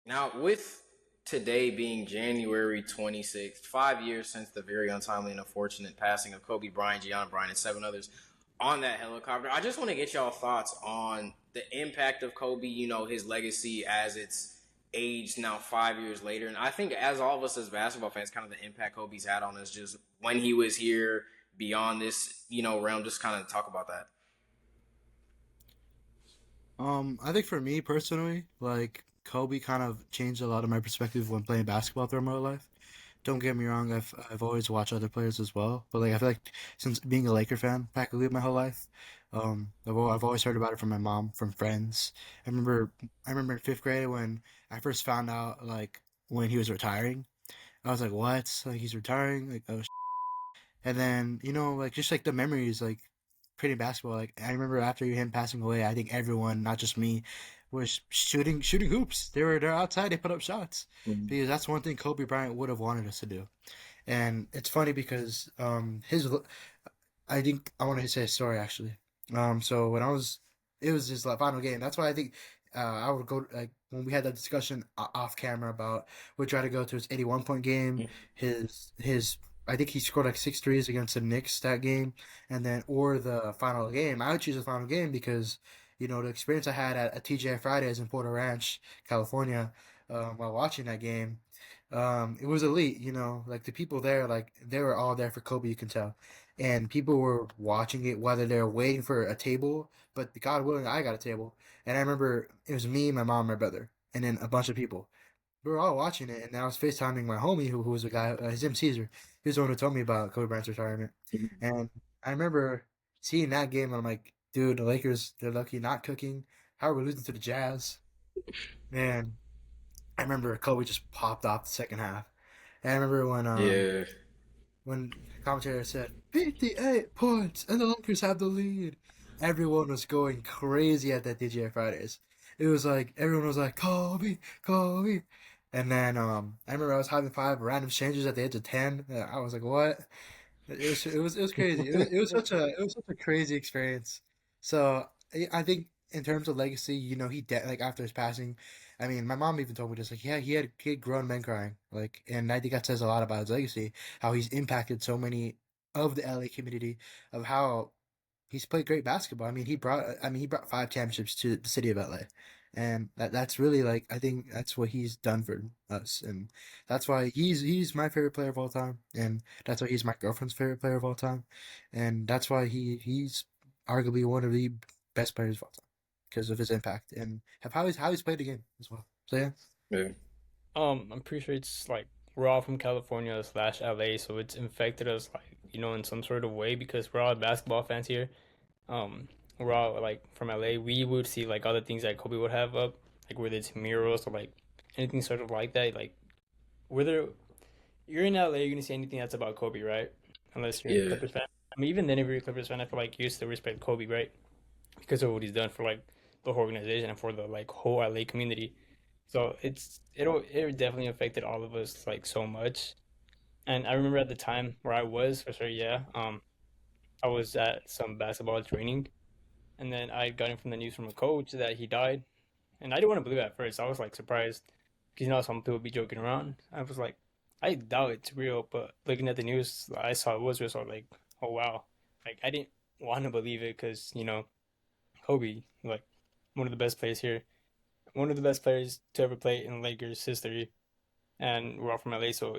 Now, with today being January 26th, 5 years since the very untimely and unfortunate passing of Kobe Bryant, Gianna Bryant, and seven others on that helicopter, I just want to get y'all thoughts on the impact of Kobe, his legacy as it's aged now 5 years later. And I think, as all of us as basketball fans, kind of the impact Kobe's had on us just when he was here beyond this, realm, just kind of talk about that. I think for me personally, like Kobe kind of changed a lot of my perspective when playing basketball throughout my life. Don't get me wrong, I've always watched other players as well, but like I feel like since being a Laker fan practically my whole life, I've always heard about it from my mom, from friends. I remember I remember in fifth grade when I first found out like when he was retiring. I was like, what? Like he's retiring? Like oh and then, like just like the memories, like playing basketball. Like I remember after him passing away, I think everyone, not just me, was shooting hoops. They're outside. They put up shots Mhm. because that's one thing Kobe Bryant would have wanted us to do. And it's funny because his I think I want to say a story actually. So when it was his final game. That's why I think I would go like when we had that discussion off camera about we tried to go to his 81 point game. His I think he scored like six threes against the Knicks that game, and then or the final game. I would choose the final game because the experience I had at TGI Fridays in Porter Ranch, California, while watching that game. It was elite, like the people there, like they were all there for Kobe, you can tell, and people were watching it whether they're waiting for a table, but God willing, I got a table. And I remember it was me, my mom, my brother, and then a bunch of people. We were all watching it, and I was FaceTiming my homie, who was a guy, his name Caesar. He was the one who told me about Kobe Bryant's retirement. And I remember seeing that game, and I'm like, dude, the Lakers, they're lucky not cooking. How are we losing to the Jazz? Man, I remember Kobe just popped off the second half. And I remember Yeah. when the commentator said 58 points and the Lakers have the lead, everyone was going crazy at that DJ Fridays. It was like everyone was like Kobe, Kobe, and then I remember I was having five random strangers at the age of 10. I was like, what? It was crazy. It was such a crazy experience. So I think in terms of legacy, like after his passing, I mean, my mom even told me just like, yeah, he had grown men crying, like, and I think that says a lot about his legacy, how he's impacted so many of the LA community, of how he's played great basketball. I mean, he brought five championships to the city of LA, and that's really like I think that's what he's done for us, and that's why he's my favorite player of all time, and that's why he's my girlfriend's favorite player of all time, and that's why he's arguably one of the best players of all time because of his impact and have how he's played the game as well. So yeah. Yeah. I'm pretty sure it's like we're all from California slash LA, so it's infected us like in some sort of way because we're all basketball fans here. Um, we're all like from LA. We would see like other things that Kobe would have up, like whether it's murals or like anything sort of like that. Like whether you're in LA, you're gonna see anything that's about Kobe, right? Unless you're a Yeah. Clippers fan. I mean, even then, if you're a Clippers fan, I feel like you still respect Kobe, right? Because of what he's done for like the whole organization and for the like whole LA community. So it definitely affected all of us like so much. And I remember at the time where I was for sure, yeah, I was at some basketball training, and then I got in from the news from a coach that he died, and I didn't want to believe it at first. I was like surprised because some people be joking around. I was like, I doubt it's real, but looking at the news, I saw it was real. So I was like, oh wow, like I didn't want to believe it because Kobe, like one of the best players here, one of the best players to ever play in Lakers history, and we're all from LA, so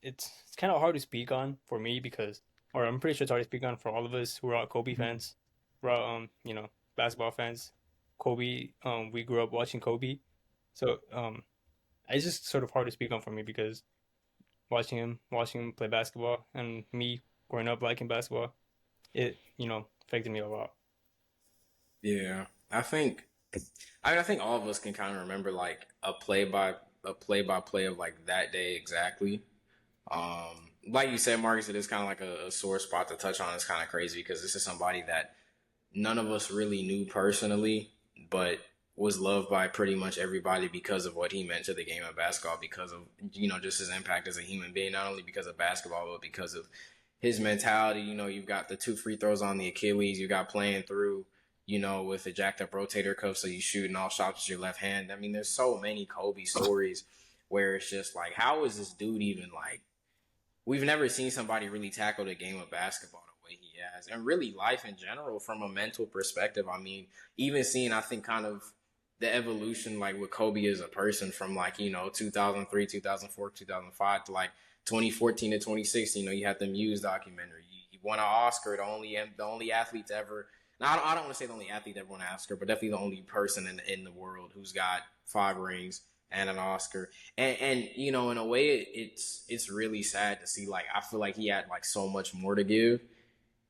it's kind of hard to speak on for me because, or I'm pretty sure it's hard to speak on for all of us. We're all Kobe fans. We're all basketball fans. Kobe, we grew up watching Kobe, so it's just sort of hard to speak on for me because watching him play basketball, and me growing up liking basketball, it affected me a lot. Yeah. I think all of us can kind of remember like a play by play of like that day exactly. Like you said, Marcus, it is kind of like a sore spot to touch on. It's kind of crazy because this is somebody that none of us really knew personally, but was loved by pretty much everybody because of what he meant to the game of basketball, because of just his impact as a human being, not only because of basketball, but because of his mentality. You've got the two free throws on the Achilles, you got playing through with a jacked up rotator cuff, so you shoot and all shots with your left hand. I mean, there's so many Kobe stories where it's just like, how is this dude even like? We've never seen somebody really tackle the game of basketball the way he has, and really life in general from a mental perspective. I mean, even seeing, I think, kind of the evolution like with Kobe as a person from like 2003, 2004, 2005 to like 2014 to 2016. You had the Muse documentary. He won an Oscar, the only athlete to ever. Now, I don't want to say the only athlete that won an Oscar, but definitely the only person in the world who's got 5 rings and an Oscar. And in a way, it's really sad to see. Like, I feel like he had like so much more to give,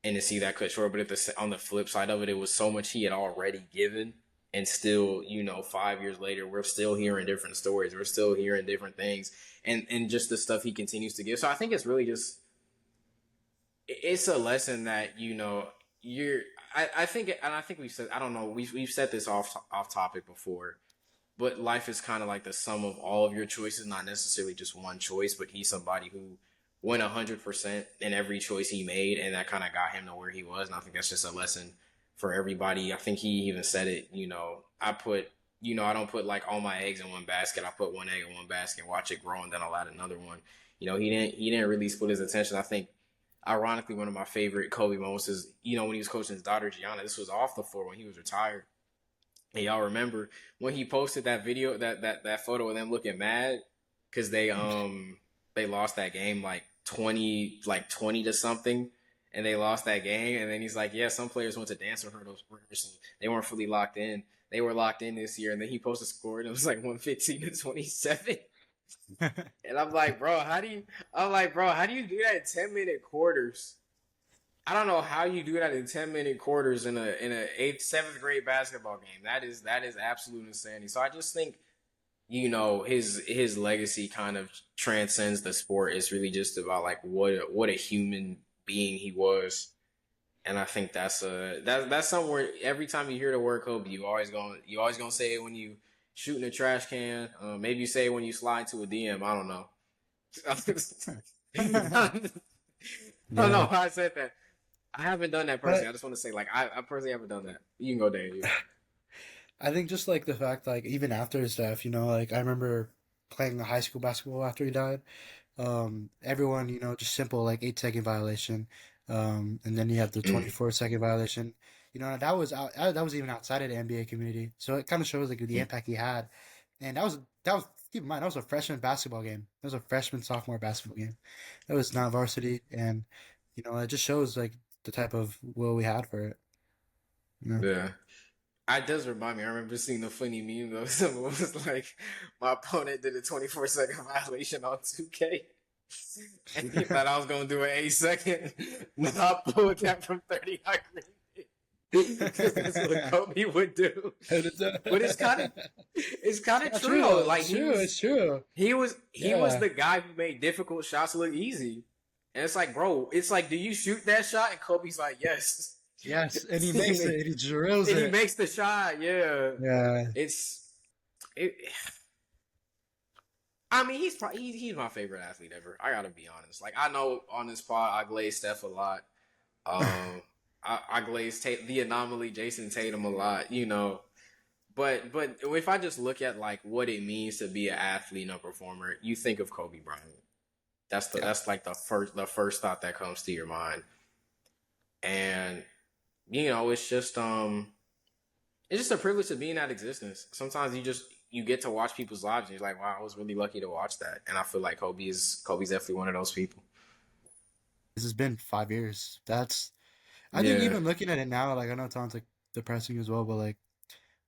and to see that cut short. But on the flip side of it, it was so much he had already given, and still, 5 years later, we're still hearing different stories. We're still hearing different things, and just the stuff he continues to give. So I think it's really just, it's a lesson that I think, and I think we've said, I don't know, we've said this off topic before, but life is kind of like the sum of all of your choices, not necessarily just one choice. But he's somebody who went 100% in every choice he made, and that kind of got him to where he was. And I think that's just a lesson for everybody. I think he even said it. I don't put like all my eggs in one basket. I put one egg in one basket, watch it grow, and then I'll add another one. He didn't really split his attention. I think, ironically, one of my favorite Kobe moments is, when he was coaching his daughter Gianna. This was off the floor when he was retired. And y'all remember when he posted that video, that photo of them looking mad because they lost that game like 20 to something, and they lost that game. And then he's like, yeah, some players went to dance rehearsals and they weren't fully locked in. They were locked in this year. And then he posted a score and it was like 115 to 27. And I'm like, bro, how do you do that in 10-minute quarters? I don't know how you do that in 10-minute quarters in a 7th grade basketball game. That is absolute insanity. So I just think, his legacy kind of transcends the sport. It's really just about like what a human being he was. And I think that's somewhere, every time you hear the word Kobe, you always gonna say it when you shooting a trash can. Maybe you say it when you slide to a DM. I don't know. I don't know why I said that. I haven't done that personally. I just want to say, like, I personally haven't done that. You can go there. I think just like the fact, like, even after his death, like, I remember playing high school basketball after he died. Everyone, just simple, like, 8-second violation. And then you have the 24-second violation. That was even outside of the NBA community. So it kind of shows, like, the impact he had. And that was, keep in mind, that was a freshman basketball game. That was a freshman, sophomore basketball game. That was not varsity. And, it just shows, like, the type of will we had for it. Yeah. It does remind me. I remember seeing the funny meme though. Someone was like, my opponent did a 24-second violation on 2K. And he thought I was going to do an 8-second. Not pull that from 30 yard line. That's what Kobe would do. But it's kind of true. Though. Like, it's true. He was the guy who made difficult shots look easy. And it's like, bro, it's like, do you shoot that shot? And Kobe's like, yes. Yes, and he makes it, and he drills it. And he makes the shot, yeah. Yeah. I mean, he's my favorite athlete ever. I gotta be honest. Like, I know on this pod, I glaze Steph a lot. I glaze the anomaly Jason Tatum a lot, But if I just look at, like, what it means to be an athlete and a performer, you think of Kobe Bryant. That's like the first thought that comes to your mind. And it's just a privilege to be in that existence. Sometimes you get to watch people's lives and you're like, wow, I was really lucky to watch that. And I feel like Kobe's definitely one of those people. This has been 5 years. I think even looking at it now, like, I know it sounds like depressing as well, but like,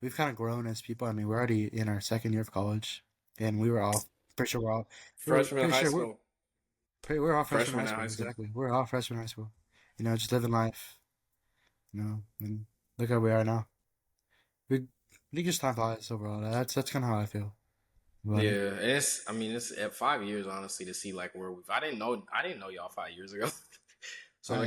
we've kind of grown as people. I mean, we're already in our 2nd year of college, and we were all pretty sure we're all freshmen in high school. We're all freshmen in high school. Exactly. We're all freshmen in high school. Just living life. And look how we are now. I think just time flies overall. That's kind of how I feel. But, yeah, it's at 5 years, honestly, to see like where I didn't know y'all 5 years ago. So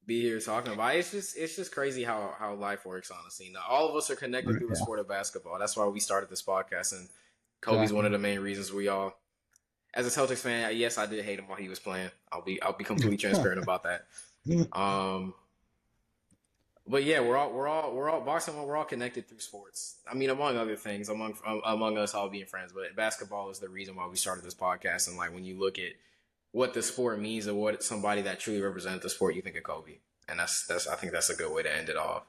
be here talking about it. It's just crazy how life works, honestly. Now, all of us are connected through the sport of basketball. That's why we started this podcast, and Kobe's one of the main reasons we all. as a Celtics fan, yes, I did hate him while he was playing. I'll be completely transparent about that. Um, but yeah, we're all boxing. We're all connected through sports. I mean, among other things, among us all being friends. But basketball is the reason why we started this podcast. And like when you look at what the sport means or what somebody that truly represents the sport, you think of Kobe. And that's I think that's a good way to end it off.